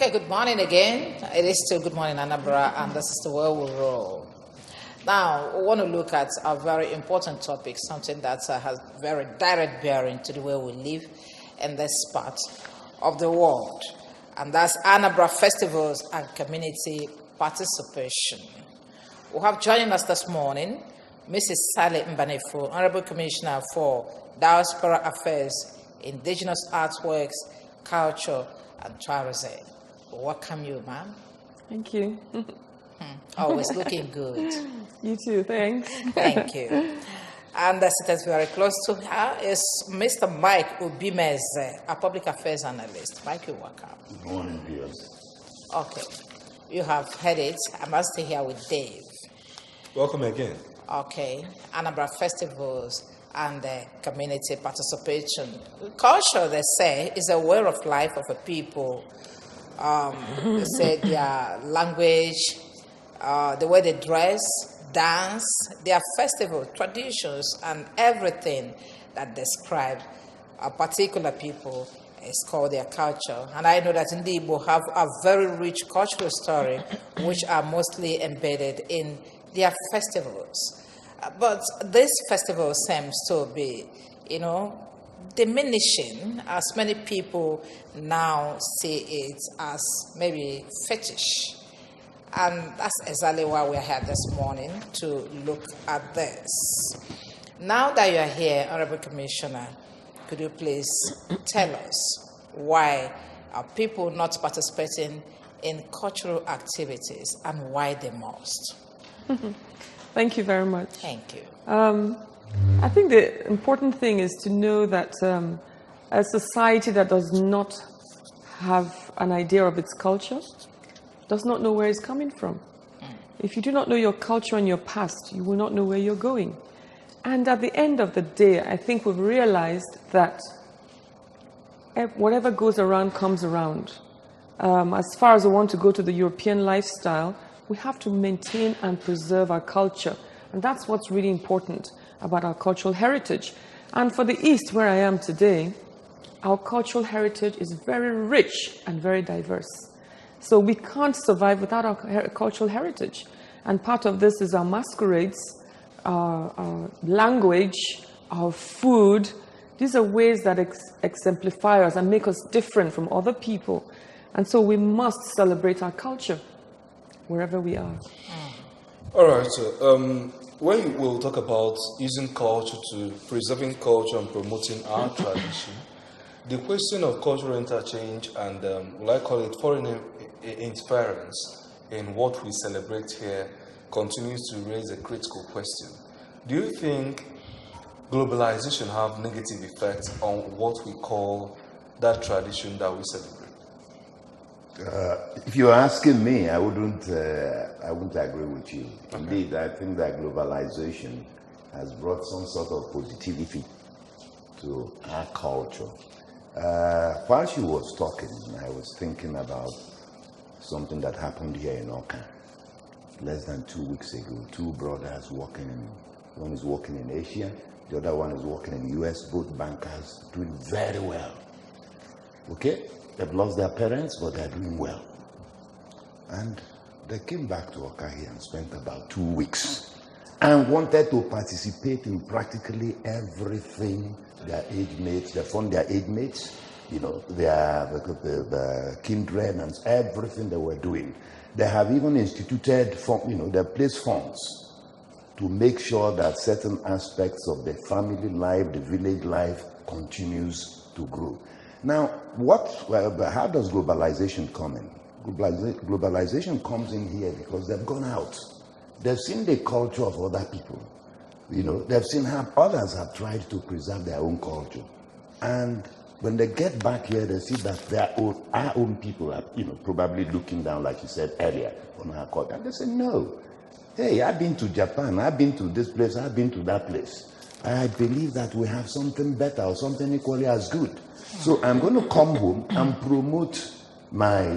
Okay, good morning again. It is still Good Morning Anambra, and this is the way we roll. Now, we want to look at a very important topic, something that has very direct bearing to the way we live in this part of the world, and that's Anambra festivals and community participation. We have joining us this morning Mrs. Sally Mbanefo, Honorable Commissioner for Diaspora Affairs, Indigenous Artworks, Culture, and Tourism. Welcome you, ma'am. Thank you. Always looking good. You too, thanks. Thank you. And seated very close to her is Mr. Mike Ubimeze, a public affairs analyst. Mike, you welcome. Good morning, viewers. Okay. You have heard it. I'm now stay here with Dave. Welcome again. Okay. Anambra festivals and community participation. Culture, they say, is a way of life of a people. They say their language, the way they dress, dance, their festival, traditions, and everything that describes a particular people is called their culture. And I know that the Igbo have a very rich cultural story, which are mostly embedded in their festivals. But this festival seems to be, diminishing, as many people now see it as maybe fetish. And that's exactly why we're here this morning, to look at this. Now that you're here, Honorable Commissioner, could you please tell us why are people not participating in cultural activities and why they must? Thank you very much. Thank you. I think the important thing is to know that a society that does not have an idea of its culture does not know where it's coming from. If you do not know your culture and your past, you will not know where you're going. And at the end of the day, I think we've realized that whatever goes around comes around. As far as we want to go to the European lifestyle, we have to maintain and preserve our culture. And that's what's really important about our cultural heritage. And for the East, where I am today, our cultural heritage is very rich and very diverse. So we can't survive without our cultural heritage. And part of this is our masquerades, our language, our food. These are ways that exemplify us and make us different from other people. And so we must celebrate our culture wherever we are. All right. So, when we'll talk about using culture to preserving culture and promoting our tradition, the question of cultural interchange and, will I call it foreign interference in what we celebrate here continues to raise a critical question. Do you think globalization have negative effects on what we call that tradition that we celebrate? If you're asking me, I wouldn't agree with you. Okay. Indeed, I think that globalization has brought some sort of positivity to our culture. While she was talking, I was thinking about something that happened here in Oka. Less than 2 weeks ago, two brothers working, one is working in Asia, the other one is working in the US, both bankers doing very well. Okay? They've lost their parents, but they're doing well. And they came back to Oka here and spent about 2 weeks and wanted to participate in practically everything their age mates, they found their age mates, the kindred and everything they were doing. They have even instituted, they placed funds to make sure that certain aspects of the family life, the village life continues to grow. Now, how does globalization come in? Globalization comes in here because they've gone out. They've seen the culture of other people. They've seen how others have tried to preserve their own culture. And when they get back here, they see that our own people are, probably looking down, like you said earlier, on our culture. And they say, no. Hey, I've been to Japan. I've been to this place. I've been to that place. I believe that we have something better or something equally as good. So I'm going to come home and promote my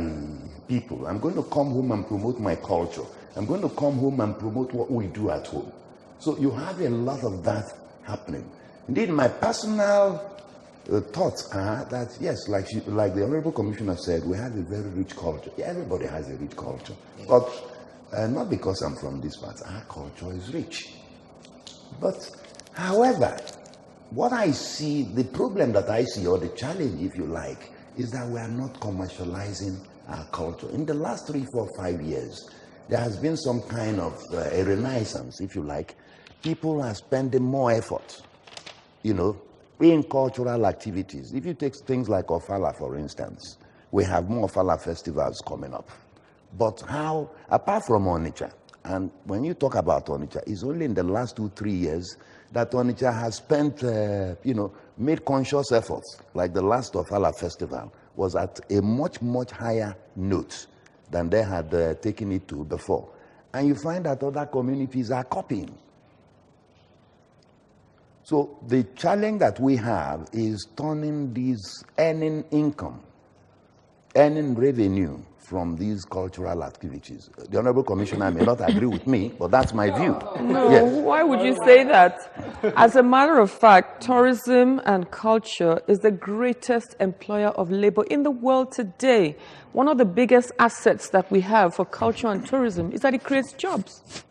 people. I'm going to come home and promote my culture. I'm going to come home and promote what we do at home. So you have a lot of that happening. Indeed, my personal thoughts are that, yes, like the Honorable Commissioner said, we have a very rich culture. Yeah, everybody has a rich culture. But not because I'm from this part, our culture is rich. But, however, what I see, the problem that I see, or the challenge, if you like, is that we are not commercializing our culture. In the last 3, 4, 5 years, there has been some kind of a renaissance, if you like. People are spending more effort, in cultural activities. If you take things like Ofala, for instance, we have more Ofala festivals coming up. But how, apart from Onitsha, and when you talk about Onitsha, it's only in the last 2, 3 years that Onitsha has spent, made conscious efforts, like the last Ofala festival was at a much, much higher note than they had taken it to before. And you find that other communities are copying. So the challenge that we have is turning these, earning income, earning revenue from these cultural activities. The Honorable Commissioner may not agree with me, but that's my view. No, yes. Why would you say that? As a matter of fact, tourism and culture is the greatest employer of labor in the world today. One of the biggest assets that we have for culture and tourism is that it creates jobs.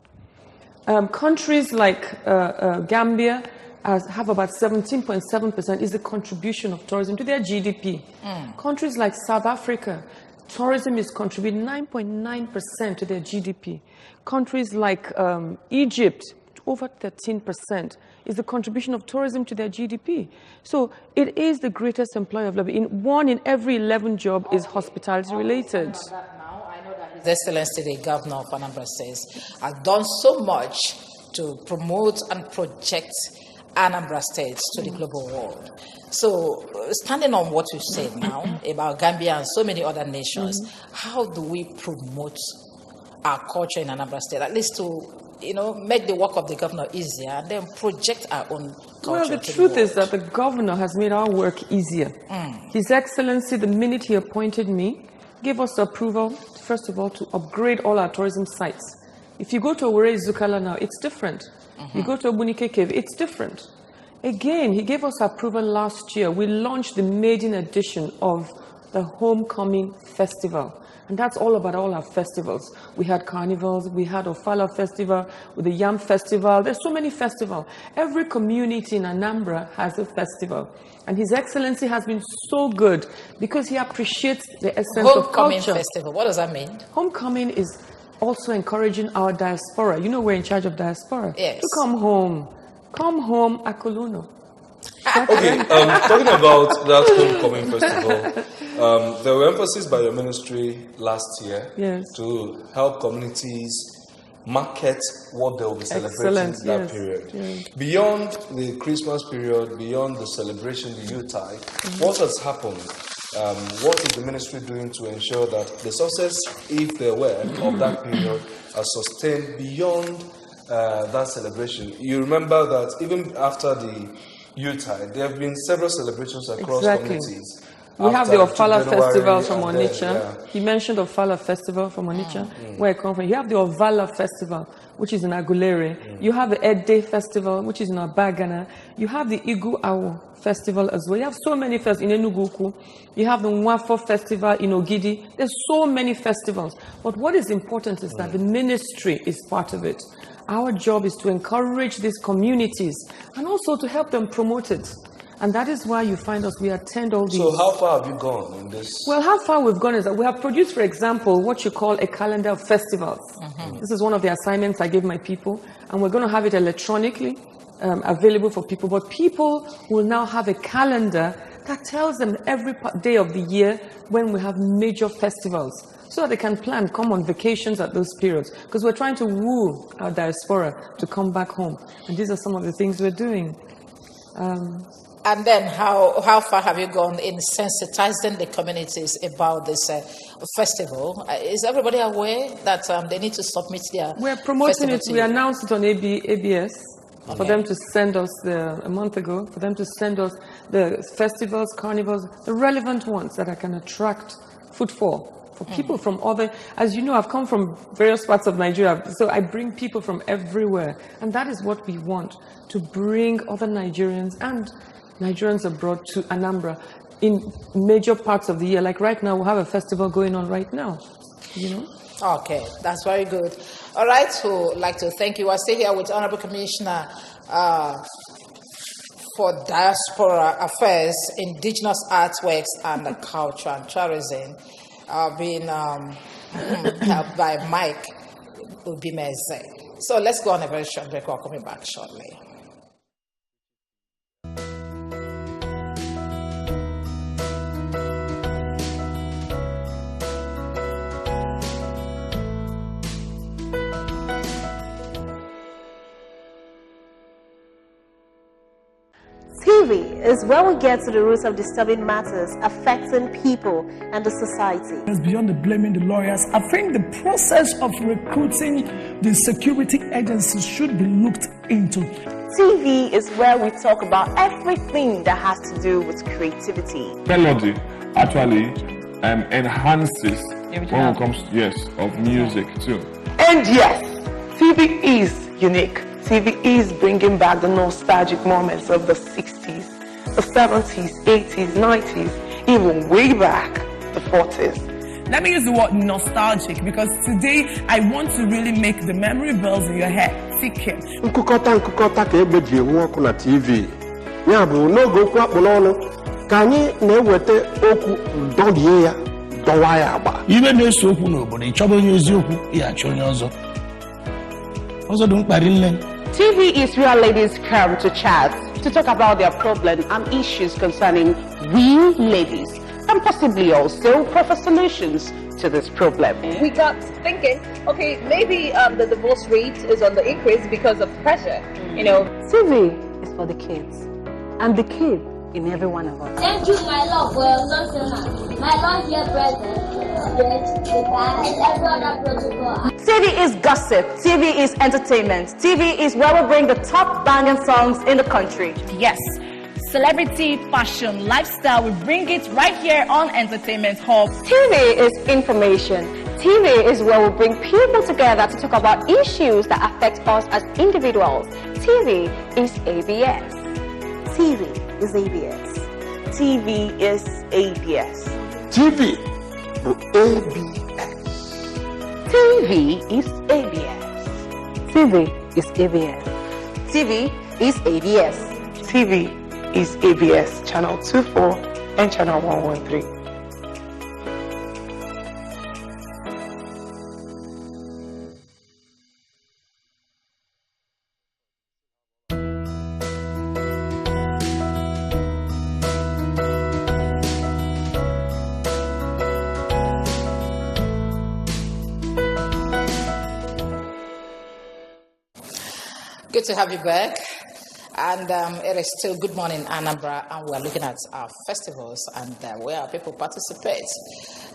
Countries like Gambia have about 17.7% is the contribution of tourism to their GDP. Countries like South Africa, tourism is contributing 9.9% to their GDP. Countries like Egypt, over 13% is the contribution of tourism to their GDP. So it is the greatest employer of labor. One in every 11 job is hospitality related. His Excellency, the Governor of Anambra State, has done so much to promote and project Anambra State to the global world. So, standing on what you said now about Gambia and so many other nations, how do we promote our culture in Anambra State, at least to make the work of the governor easier and then project our own culture? Well, the truth is that the governor has made our work easier. His Excellency, the minute he appointed me, gave us approval, first of all, to upgrade all our tourism sites. If you go to Owerri Zukala now, it's different. You go to Obunike Cave, it's different. Again, he gave us approval last year. We launched the maiden edition of the Homecoming Festival. And that's all about all our festivals. We had carnivals, we had Ofala Festival, with the Yam Festival. There's so many festivals. Every community in Anambra has a festival. And His Excellency has been so good because he appreciates the essence of culture. Homecoming Festival, what does that mean? Homecoming is also encouraging our diaspora. We're in charge of diaspora. Yes. To come home. Come home, Akuluno. Okay, talking about that Homecoming Festival, there were emphasis by your ministry last year to help communities market what they will be celebrating in that period. Yes. Beyond the Christmas period, beyond the celebration, the Yuletide, what has happened? What is the ministry doing to ensure that the success, if there were, of that period are sustained beyond that celebration? You remember that even after the Yuletide, there have been several celebrations across communities. We have the Ofala Festival from Onitsha. He mentioned Ofala Festival from Onitsha, where I come from. You have the Ovala Festival, which is in Agulere. You have the Ede Festival, which is in Abagana. You have the Igu Awo Festival as well. You have so many festivals in Enuguku. You have the Nwafo Festival in Ogidi. There's so many festivals. But what is important is that the ministry is part of it. Our job is to encourage these communities and also to help them promote it. And that is why you find us, we attend all these. So how far have you gone in this? Well, how far we've gone is that we have produced, for example, what you call a calendar of festivals. This is one of the assignments I gave my people. And we're going to have it electronically available for people. But people will now have a calendar that tells them every day of the year when we have major festivals, so that they can plan, come on vacations at those periods. Because we're trying to woo our diaspora to come back home. And these are some of the things we're doing. And then how far have you gone in sensitizing the communities about this festival? Is everybody aware that they need to submit their We're promoting it. We announced it on ABS for them to send us, a month ago, for them to send us the festivals, carnivals, the relevant ones that can attract footfall. For people from other, as you know, I've come from various parts of Nigeria, so I bring people from everywhere. And that is what we want, to bring other Nigerians and Nigerians abroad to Anambra in major parts of the year. Like right now, we have a festival going on right now, Okay, that's very good. All right, so I'd like to thank you. I stay here with Honorable Commissioner for Diaspora Affairs, Indigenous Artworks, and Culture and Tourism, being helped by Mike Ubimeze. So let's go on a very short break. We're coming back shortly. TV is where we get to the roots of disturbing matters affecting people and the society. Beyond the blaming the lawyers, I think the process of recruiting the security agencies should be looked into. TV is where we talk about everything that has to do with creativity. Melody actually enhances when it comes of music too. And yes, TV is unique. TV is bringing back the nostalgic moments of the 60s, the 70s, 80s, 90s, even way back the 40s. Let me use the word nostalgic because today I want to really make the memory bells in your head thicker. Nkukota ka egbeji enwe ọkụ na TV. Ya bụ n'oge okwu akpụ n'ọnụ ka anyị na-eweta okwu dọrie ya dọwa ya agba. Ibe na-ese okwu n'obodo ịchọba onye eziokwu ya achọ onye ọzọ. Ọzọ dị mkpa rinne. TV is where ladies come to chat, to talk about their problems and issues concerning we ladies, and possibly also offer solutions to this problem. We got thinking, okay, maybe the divorce rate is on the increase because of pressure, TV is for the kids, and the kid in every one of us. Thank you, my love, for your listener. My love, dear brother. TV is gossip. TV is entertainment. TV is where we bring the top banging songs in the country. Yes. Celebrity, fashion, lifestyle, we bring it right here on Entertainment Hub. TV is information. TV is where we bring people together to talk about issues that affect us as individuals. TV is ABS. TV is ABS. TV is ABS. TV for ABS. TV is ABS. TV is ABS. TV is ABS. TV is ABS, channel 24 and channel 113. Good to have you back. And it is still Good Morning Anambra, and we're looking at our festivals and where our people participate.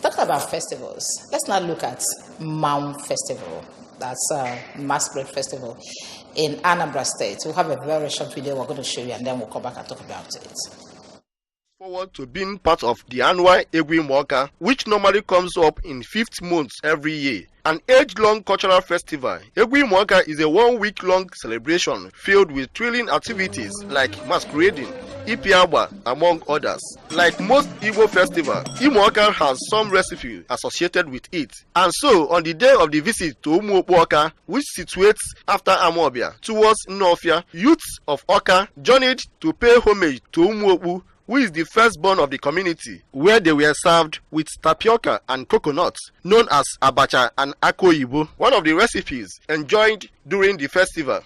Talking about festivals, let's now look at Maun Festival. That's a Masquerade Festival in Anambra State. We'll have a very short video we're going to show you, and then we'll come back and talk about it. Forward to being part of the annual Egwi Mwaka, which normally comes up in 5th month every year. An age-long cultural festival, Egwi Mwaka is a 1-week-long celebration filled with thrilling activities like masquerading, Ipiagba, among others. Like most Igbo festivals, Imwaka has some recipe associated with it. And so, on the day of the visit to Umuoka, which situates after Amobia, towards Nofia, youths of Oka journeyed to pay homage to Umuopu, who is the firstborn of the community, where they were served with tapioca and coconuts, known as abacha and akoyibo, one of the recipes enjoyed during the festival.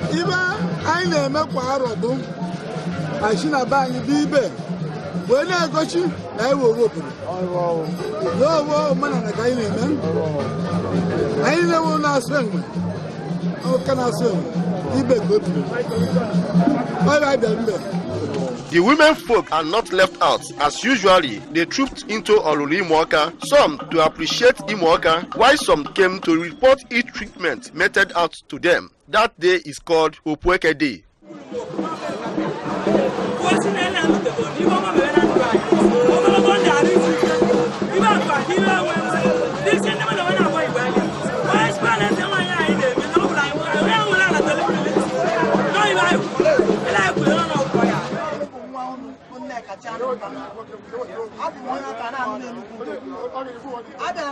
Ibe anyị na-eme kwa arọ bụ anyị na be anyị bụ ibe wee na-egochi na ewere obodo n'owo omenala ka anyị na-eme anyị na-ewu na-asụ enwe ọka na-asụ enwe ibe ka obi ọrịa abịa mbe. The women folk are not left out, as usually they trooped into Oluli Imoka, some to appreciate Imoka, while some came to report ill treatment meted out to them. That day is called Opueke Day.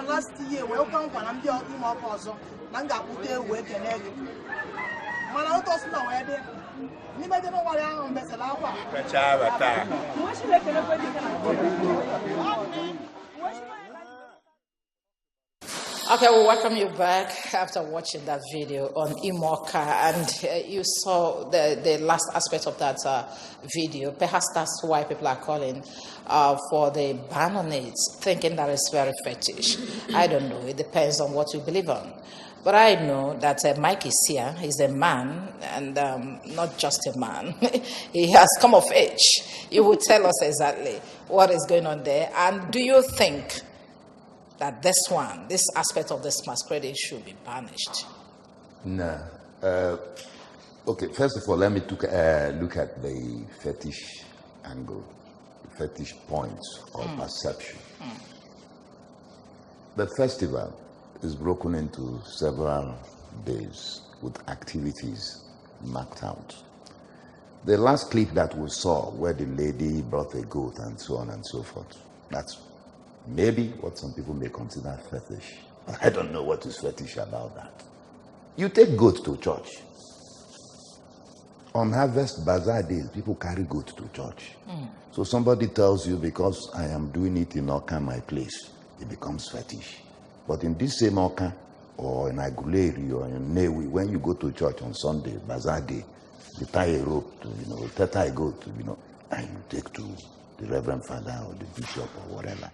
Last year, welcome when I'm here in my person. Nanga put a work and egg. Man, I don't know where they never know what I am. Okay, we welcome you back after watching that video on Imoka, and you saw the last aspect of that video. Perhaps that's why people are calling for the ban on it, thinking that it's very fetish. I don't know. It depends on what you believe on. But I know that Mike is here. He's a man, and not just a man. He has come of age. You will tell us exactly what is going on there. And do you think that this aspect of this masquerade should be banished? No. Okay, first of all, let me look at the fetish angle, the fetish points of perception. The festival is broken into several days with activities marked out. The last clip that we saw where the lady brought a goat and so on and so forth, that's maybe what some people may consider fetish. I don't know what is fetish about that. You take goat to church. On Harvest Bazaar days, people carry goat to church. So somebody tells you, because I am doing it in Oka, my place, it becomes fetish. But in this same Oka, or in Aguleri, or in Newi, when you go to church on Sunday, Bazaar day, you tie a rope to, tie a goat to, and you take to the Reverend Father or the Bishop or whatever.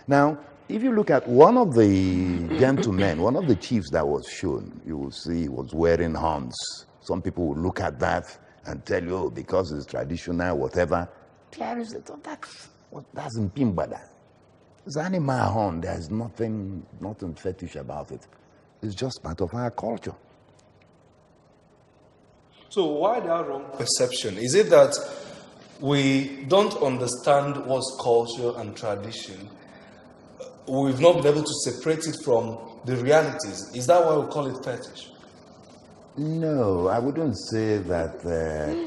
Now, if you look at one of the gentlemen, one of the chiefs that was shown, you will see he was wearing horns. Some people will look at that and tell you, oh, because it's traditional, whatever. That's in Pimbada. It's animal horn. There's nothing fetish about it. It's just part of our culture. So why that wrong perception? Is it that we don't understand what's culture and tradition? We've not been able to separate it from the realities. Is that why we call it fetish? No, I wouldn't say that.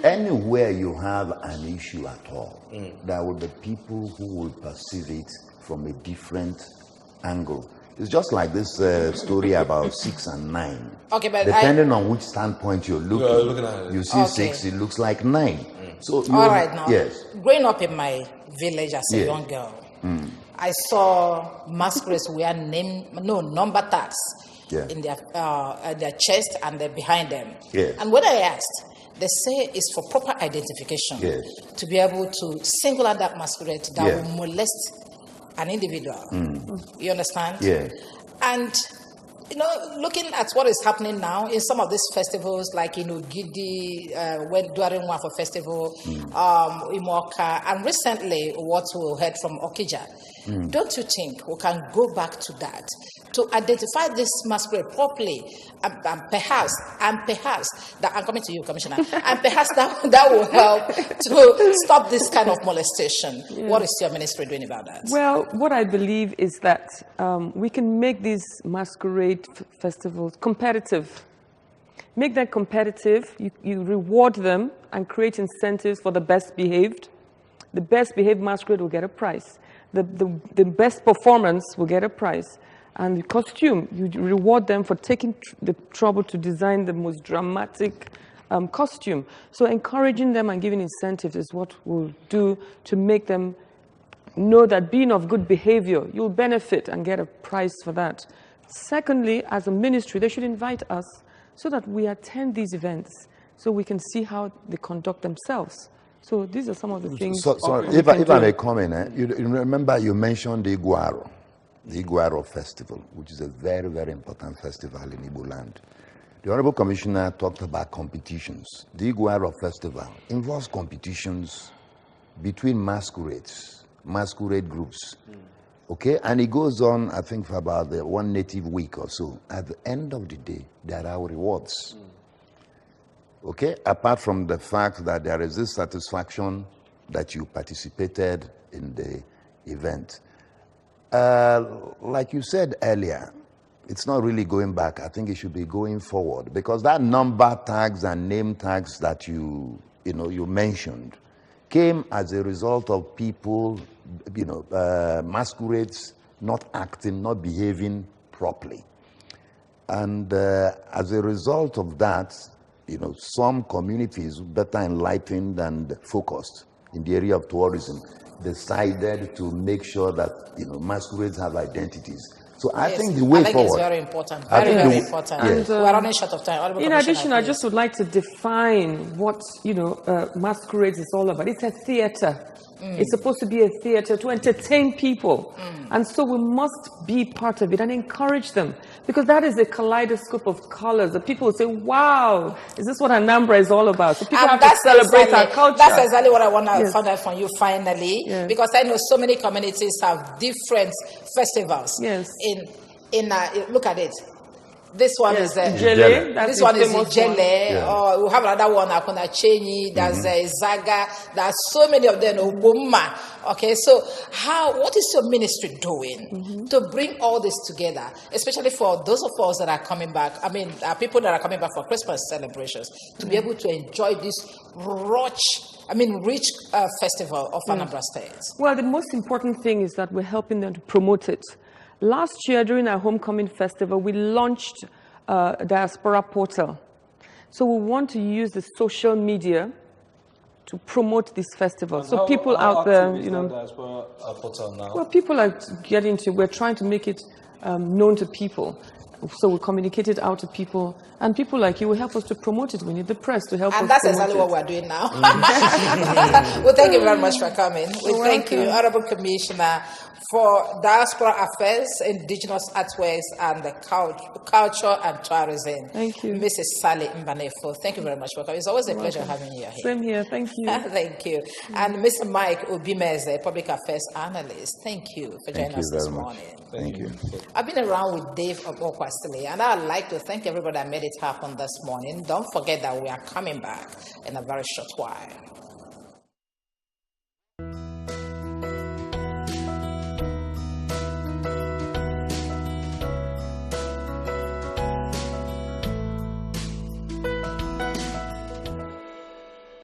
Anywhere you have an issue at all, there will be people who will perceive it from a different angle. It's just like this story about 6 and 9. Okay, but depending on which standpoint you're looking at it. You see 6, it looks like 9. So all right, now, yes. Growing up in my village as a young girl, I saw masquerades wear number tags in their chest and behind them. Yes. And when I asked, they say it's for proper identification, to be able to single out that masquerade that will molest an individual. You understand? Yeah. And looking at what is happening now in some of these festivals, like Gidi, during one for festival, Imoka, and recently what we heard from Okija. Don't you think we can go back to that to identify this masquerade properly, and perhaps that I'm coming to you, Commissioner, and perhaps that will help to stop this kind of molestation. What is your ministry doing about that? Well, what I believe is that we can make these masquerade festivals competitive. Make them competitive. You reward them and create incentives for the best behaved. The best behaved masquerade will get a prize. The best performance will get a prize. And the costume, you reward them for taking the trouble to design the most dramatic costume. So encouraging them and giving incentives is what we'll do to make them know that being of good behavior, you'll benefit and get a prize for that. Secondly, as a ministry, they should invite us so that we attend these events so we can see how they conduct themselves. So these are some of the things. Sorry, if I may comment, you remember you mentioned the Iguaro Festival, which is a very, very important festival in Igbo land. The Honorable Commissioner talked about competitions. The Iguaro Festival involves competitions between masquerade groups. Okay, and it goes on, I think, for about one native week or so. At the end of the day, there are rewards. Okay, apart from the fact that there is this satisfaction that you participated in the event. Like you said earlier, it's not really going back. I think it should be going forward, because that number tags and name tags that you mentioned came as a result of people, masquerades not acting, not behaving properly. And as a result of that, some communities, better enlightened and focused in the area of tourism, decided to make sure that masquerades have identities. So I think the way forward. I think it's very important. Very important. Yes. We're running short of time. In addition, I just would like to define what masquerades is all about. It's a theater. It's supposed to be a theater to entertain people. And so we must be part of it and encourage them, because that is a kaleidoscope of colors. The people will say, wow, is this what Anambra is all about? So people have to celebrate our culture. That's exactly what I want to find out from you finally, because I know so many communities have different festivals. Yes. Look at it. This one is Ijele. This one is Ijele. Or we have another one, Akuna Chenyi. There's Zaga. There's so many of them. Obuma. Okay, so what is your ministry doing to bring all this together, especially for those of us that are coming back? I mean, people that are coming back for Christmas celebrations, to be able to enjoy this rich festival of Anambra State. Well, the most important thing is that we're helping them to promote it. Last year, during our homecoming festival, we launched a diaspora portal. So we want to use the social media to promote this festival. And so people out there, diaspora portal now? Well, people are getting to. We're trying to make it known to people. So we communicate it out to people, and people like you will help us to promote it. We need the press to help us. And that's exactly what we're doing now. Well, thank you very much for coming. Thank you, Honorable Commissioner for Diaspora Affairs, Indigenous Artworks, and the Culture and Tourism. Thank you. Mrs. Sally Mbanefo. Thank you very much for coming. It's always a pleasure having you here. Same here. Thank you. Thank you. And Mr. Mike Ubimeze, Public Affairs Analyst. Thank you for joining us this morning. Thank you. I've been around with Dave Okwasile, and I'd like to thank everybody that made it happen this morning. Don't forget that we are coming back in a very short while.